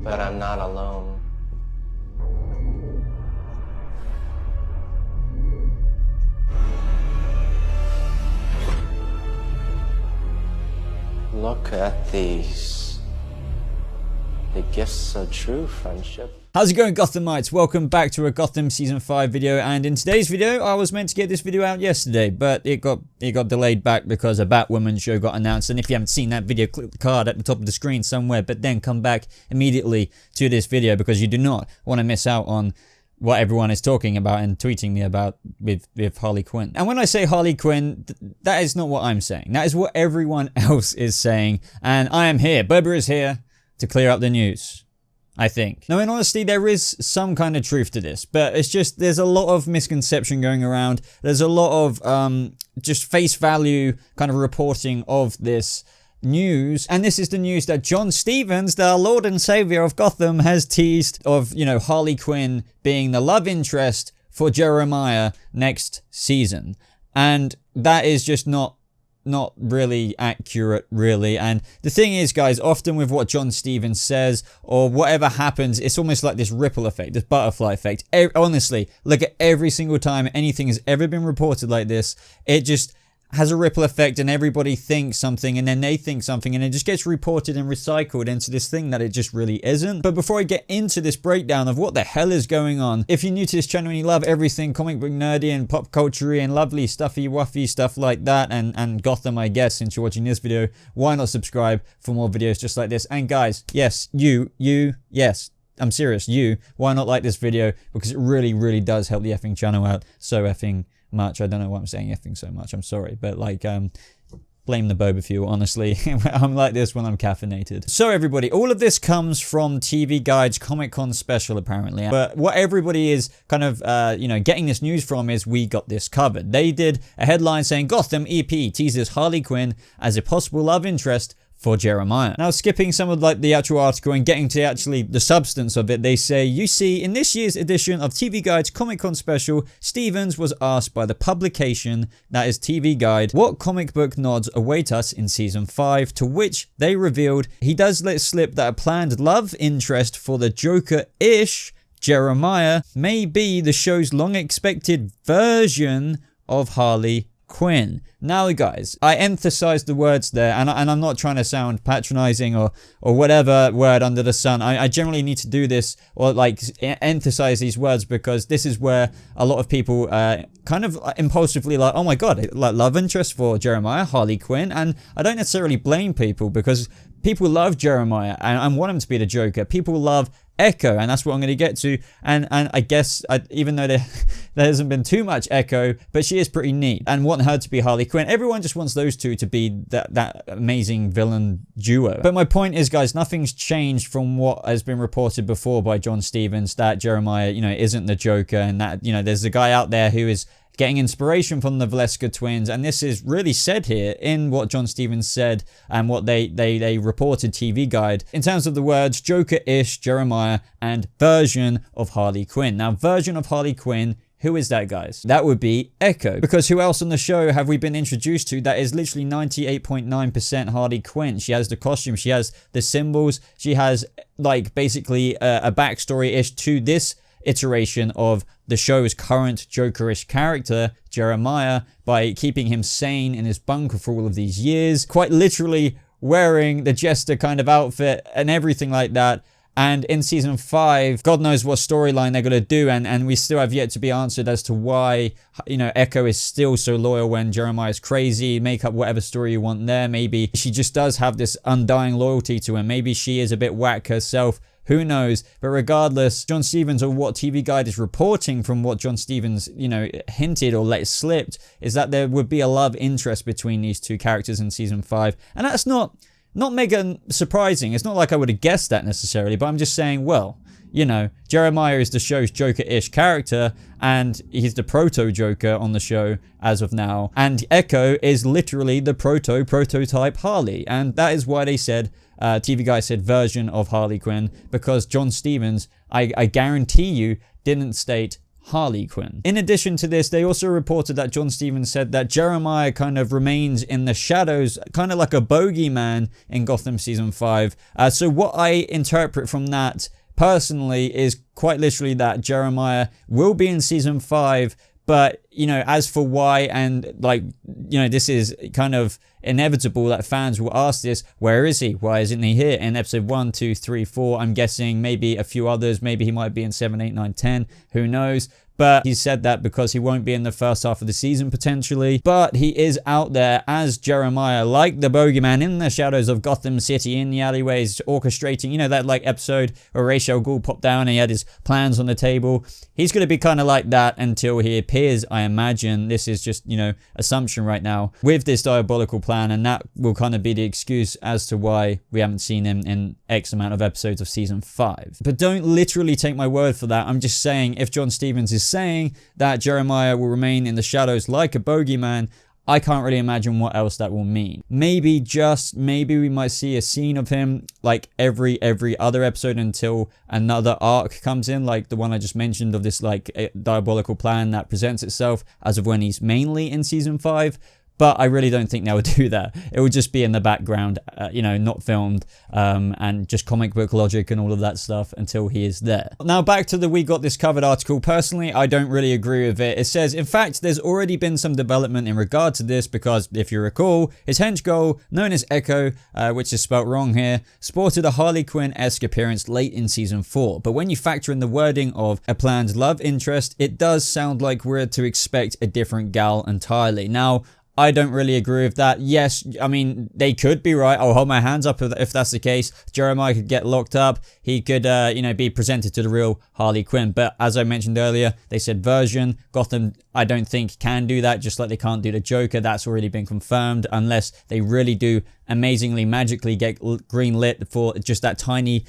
But I'm not alone. Look at these. The gifts of true friendship. How's it going, Gothamites? Welcome back to a Gotham Season 5 video, and in today's video, I was meant to get this video out yesterday, but it got delayed back because a Batwoman show got announced, and if you haven't seen that video, click the card at the top of the screen somewhere, but then come back immediately to this video because you do not want to miss out on what everyone is talking about and tweeting me about with Harley Quinn. And when I say Harley Quinn, that is not what I'm saying. That is what everyone else is saying, and I am here, Boba is here, to clear up the news. I think. Now, in honesty, there is some kind of truth to this, but it's just, there's a lot of misconception going around. There's a lot of just face value kind of reporting of this news, and this is the news that John Stevens, the Lord and Savior of Gotham, has teased of, you know, Harley Quinn being the love interest for Jeremiah next season. And that is just not really accurate, really. And the thing is, guys, often with what John Stevens says or whatever happens, it's almost like this ripple effect, this butterfly effect. Honestly, look at every single time anything has ever been reported like this, it just has a ripple effect, and everybody thinks something, and then they think something, and it just gets reported and recycled into this thing that it just really isn't. But before I get into this breakdown of what the hell is going on, if you're new to this channel and you love everything comic book nerdy and pop culture and lovely stuffy wuffy stuff like that, and Gotham, I guess, since you're watching this video, why not subscribe for more videos just like this? And guys, yes, yes, I'm serious, why not like this video? Because it really does help the effing channel out so effing much. I don't know why I'm saying effing so much, I'm sorry, but like, blame the Boba fuel, honestly. I'm like this when I'm caffeinated. So everybody, all of this comes from TV Guide's Comic-Con special, apparently. But what everybody is kind of, you know, getting this news from is We Got This Covered. They did a headline saying, Gotham EP teases Harley Quinn as a possible love interest for Jeremiah. Now, skipping some of like the actual article and getting to actually the substance of it, they say, you see, in this year's edition of TV Guide's Comic-Con special, Stevens was asked by the publication, that is TV Guide, what comic book nods await us in season 5, to which they revealed he does let slip that a planned love interest for the Joker-ish Jeremiah may be the show's long-expected version of Harley Quinn. Now, guys, I emphasize the words there, and I'm not trying to sound patronizing or whatever word under the sun. I generally need to do this or like emphasize these words because this is where a lot of people kind of impulsively like, oh my god, like love interest for Jeremiah, Harley Quinn, and I don't necessarily blame people because people love Jeremiah and want him to be the Joker. People love Echo, and that's what I'm going to get to. And I guess even though there hasn't been too much Echo, but she is pretty neat, and want her to be Harley Quinn. Everyone just wants those two to be that amazing villain duo. But my point is, guys, nothing's changed from what has been reported before by John Stevens, that Jeremiah, you know, isn't the Joker, and that, you know, there's a guy out there who is getting inspiration from the Valeska twins, and this is really said here in what John Stevens said and what they reported TV Guide in terms of the words Joker-ish Jeremiah and version of Harley Quinn. Now, version of Harley Quinn, who is that, guys? That would be Echo, because who else on the show have we been introduced to that is literally 98.9% Harley Quinn? She has the costume, she has the symbols, she has like basically a backstory-ish to this iteration of the show's current Joker-ish character, Jeremiah, by keeping him sane in his bunker for all of these years, quite literally wearing the Jester kind of outfit and everything like that. And in season 5, God knows what storyline they're going to do, and we still have yet to be answered as to why, you know, Echo is still so loyal when Jeremiah's crazy. Make up whatever story you want there. Maybe she just does have this undying loyalty to him. Maybe she is a bit whack herself. Who knows? But regardless, John Stevens, or what TV Guide is reporting from what John Stevens, you know, hinted or let slipped, is that there would be a love interest between these two characters in season 5. And that's not mega surprising. It's not like I would have guessed that necessarily, but I'm just saying, well, you know, Jeremiah is the show's Joker-ish character, and he's the proto-Joker on the show as of now. And Echo is literally the prototype Harley. And that is why they said, TV Guy said version of Harley Quinn, because John Stevens, I guarantee you, didn't state Harley Quinn. In addition to this, they also reported that John Stevens said that Jeremiah kind of remains in the shadows, kind of like a bogeyman in Gotham season 5. So what I interpret from that personally is quite literally that Jeremiah will be in season 5, but, you know, as for why, and like, you know, this is kind of inevitable that fans will ask this, where is he? Why isn't he here in episode 1, 2, 3, 4? I'm guessing maybe a few others, maybe he might be in 7, 8, 9, 10, who knows? But he said that because he won't be in the first half of the season potentially. But he is out there as Jeremiah, like the bogeyman in the shadows of Gotham City, in the alleyways, orchestrating, you know, that like episode where Ra's al Ghul popped down and he had his plans on the table. He's going to be kind of like that until he appears, I imagine. This is just, you know, assumption right now with this diabolical plan, and that will kind of be the excuse as to why we haven't seen him in X amount of episodes of season 5. But don't literally take my word for that. I'm just saying, if John Stevens is saying that Jeremiah will remain in the shadows like a bogeyman, I can't really imagine what else that will mean. Maybe, just maybe, we might see a scene of him like every other episode until another arc comes in, like the one I just mentioned of this like diabolical plan that presents itself as of when he's mainly in season 5. But I really don't think they would do that. It would just be in the background, you know, not filmed, and just comic book logic and all of that stuff until he is there. Now back to the We Got This Covered article. Personally, I don't really agree with it. It says, in fact, there's already been some development in regard to this because, if you recall, his hench girl, known as Echo, which is spelt wrong here, sported a Harley Quinn-esque appearance late in season 4. But when you factor in the wording of a planned love interest, it does sound like we're to expect a different gal entirely. Now, I don't really agree with that. Yes, I mean, they could be right. I'll hold my hands up if that's the case. Jeremiah could get locked up. He could, you know, be presented to the real Harley Quinn. But as I mentioned earlier, they said version. Gotham, I don't think, can do that, just like they can't do the Joker. That's already been confirmed, unless they really do amazingly, magically get green lit for just that tiny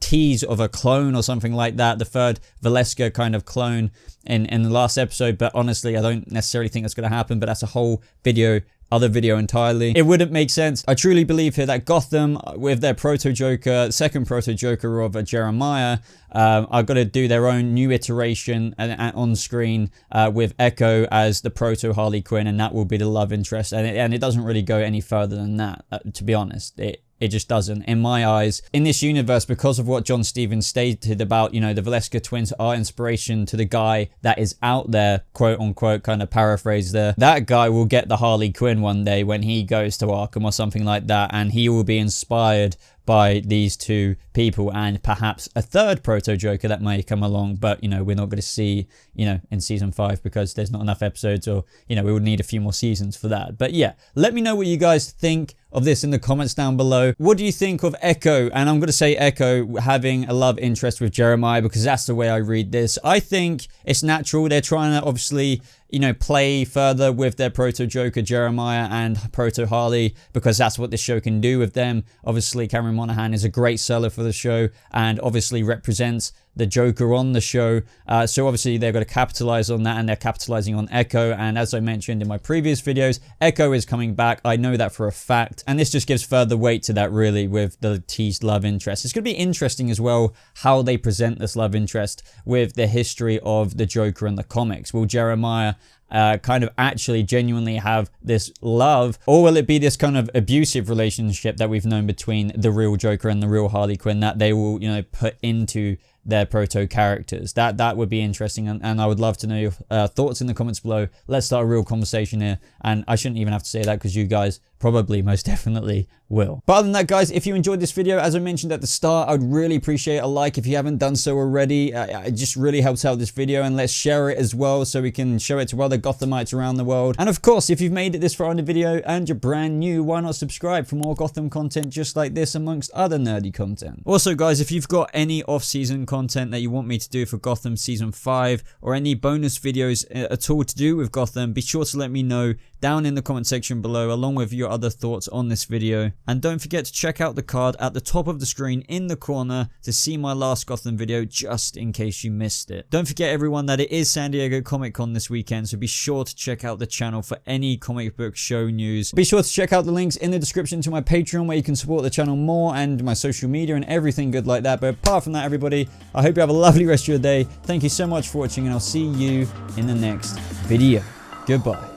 tease of a clone or something like that, the third Valeska kind of clone in the last episode. But honestly, I don't necessarily think that's going to happen, but that's a whole video, other video entirely. It wouldn't make sense. I truly believe here that Gotham, with their proto-Joker, second proto-Joker of Jeremiah, are going to do their own new iteration on screen with Echo as the proto-Harley Quinn, and that will be the love interest. And it doesn't really go any further than that, to be honest. It just doesn't, in my eyes. In this universe, because of what John Stevens stated about, you know, the Valeska twins are inspiration to the guy that is out there, quote unquote, kind of paraphrase there. That guy will get the Harley Quinn one day when he goes to Arkham or something like that, and he will be inspired by these two people and perhaps a third proto-Joker that may come along, but, you know, we're not going to see, you know, in season 5 because there's not enough episodes, or, you know, we would need a few more seasons for that. But yeah, let me know what you guys think of this in the comments down below. What do you think of Echo? And I'm going to say Echo having a love interest with Jeremiah because that's the way I read this. I think it's natural. They're trying to obviously, you know, play further with their proto-Joker Jeremiah and proto-Harley because that's what this show can do with them. Obviously, Cameron Monaghan is a great seller for the show and obviously represents the Joker on the show. So obviously they're going to capitalize on that, and they're capitalizing on Echo. And as I mentioned in my previous videos, Echo is coming back. I know that for a fact. And this just gives further weight to that, really, with the teased love interest. It's going to be interesting as well how they present this love interest with the history of the Joker in the comics. Will Jeremiah kind of actually genuinely have this love, or will it be this kind of abusive relationship that we've known between the real Joker and the real Harley Quinn that they will, you know, put into their proto characters? That would be interesting, and I would love to know your thoughts in the comments below. Let's start a real conversation here, and I shouldn't even have to say that because you guys probably most definitely will. But other than that, guys, if you enjoyed this video, as I mentioned at the start, I'd really appreciate a like if you haven't done so already. It just really helps out this video, and let's share it as well so we can show it to other Gothamites around the world. And of course, if you've made it this far in the video and you're brand new, why not subscribe for more Gotham content just like this amongst other nerdy content. Also, guys, if you've got any off-season content that you want me to do for Gotham Season 5 or any bonus videos at all to do with Gotham, be sure to let me know down in the comment section below, along with your other thoughts on this video. And don't forget to check out the card at the top of the screen in the corner to see my last Gotham video, just in case you missed it. Don't forget everyone that it is San Diego Comic Con this weekend, so be sure to check out the channel for any comic book show news. Be sure to check out the links in the description to my Patreon where you can support the channel more, and my social media and everything good like that. But apart from that, everybody, I hope you have a lovely rest of your day. Thank you so much for watching, and I'll see you in the next video. Goodbye.